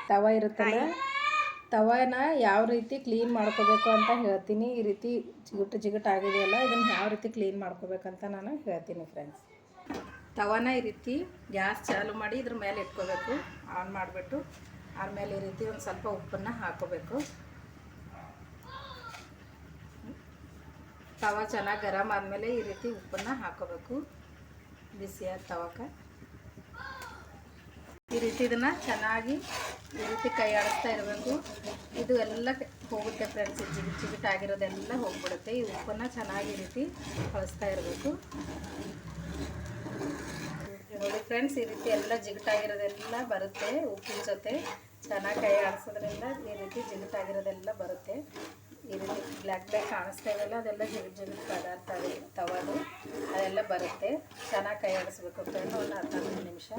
ತವ ಇರುತ್ತಲ್ಲ, ತವನ ಯಾವ ರೀತಿ ಕ್ಲೀನ್ ಮಾಡ್ಕೋಬೇಕು ಅಂತ ಹೇಳ್ತೀನಿ. ಈ ರೀತಿ ಜಿಗುಟು ಆಗಿದೆಯಲ್ಲ, ಇದನ್ನು ಯಾವ ರೀತಿ ಕ್ಲೀನ್ ಮಾಡ್ಕೋಬೇಕಂತ ನಾನು ಹೇಳ್ತೀನಿ ಫ್ರೆಂಡ್ಸ್. ತವನ ಈ ರೀತಿ ಗ್ಯಾಸ್ ಚಾಲು ಮಾಡಿ ಇದ್ರ ಮೇಲೆ ಇಟ್ಕೋಬೇಕು. ಆನ್ ಮಾಡಿಬಿಟ್ಟು ಆಮೇಲೆ ಈ ರೀತಿ ಒಂದು ಸ್ವಲ್ಪ ಉಪ್ಪನ್ನು ಹಾಕೋಬೇಕು. ತವ ಚೆನ್ನಾಗಿ ಗರಮ್ ಆದಮೇಲೆ ಈ ರೀತಿ ಉಪ್ಪನ್ನು ಹಾಕೋಬೇಕು ಬಿಸಿಯಾದ ತವಕ್ಕೆ. ಈ ರೀತಿ ಇದನ್ನು ಚೆನ್ನಾಗಿ ಈ ರೀತಿ ಕೈ ಆಡಿಸ್ತಾ ಇರಬೇಕು. ಇದು ಎಲ್ಲ ಹೋಗುತ್ತೆ ಫ್ರೆಂಡ್ಸ್, ಜಿಗಿಟಾಗಿರೋದೆಲ್ಲ ಹೋಗ್ಬಿಡುತ್ತೆ. ಈ ಉಪ್ಪನ್ನು ಚೆನ್ನಾಗಿ ಈ ರೀತಿ ಕಳಿಸ್ತಾ ಇರಬೇಕು. ನೋಡಿ ಫ್ರೆಂಡ್ಸ್, ಈ ರೀತಿ ಎಲ್ಲ ಜಿಗಿಟಾಗಿರೋದೆಲ್ಲ ಬರುತ್ತೆ. ಉಪ್ಪಿನ ಜೊತೆ ಚೆನ್ನಾಗಿ ಕೈ ಆಡಿಸೋದ್ರಿಂದ ಈ ರೀತಿ ಜಿಗಿಟಾಗಿರೋದೆಲ್ಲ ಬರುತ್ತೆ. ಈ ರೀತಿ ಬ್ಲ್ಯಾಕ್ ಕಾಣಿಸ್ತಾ ಇದೆಯಲ್ಲ, ಅದೆಲ್ಲ ಜಿಗಿಟ್ ಪದಾರ್ಥ ತವದು ಅದೆಲ್ಲ ಬರುತ್ತೆ. ಚೆನ್ನಾಗಿ ಕೈ ಆಡಿಸ್ಬೇಕು ಫ್ರೆಂಡ್, ಒಂದು 15 ನಿಮಿಷ.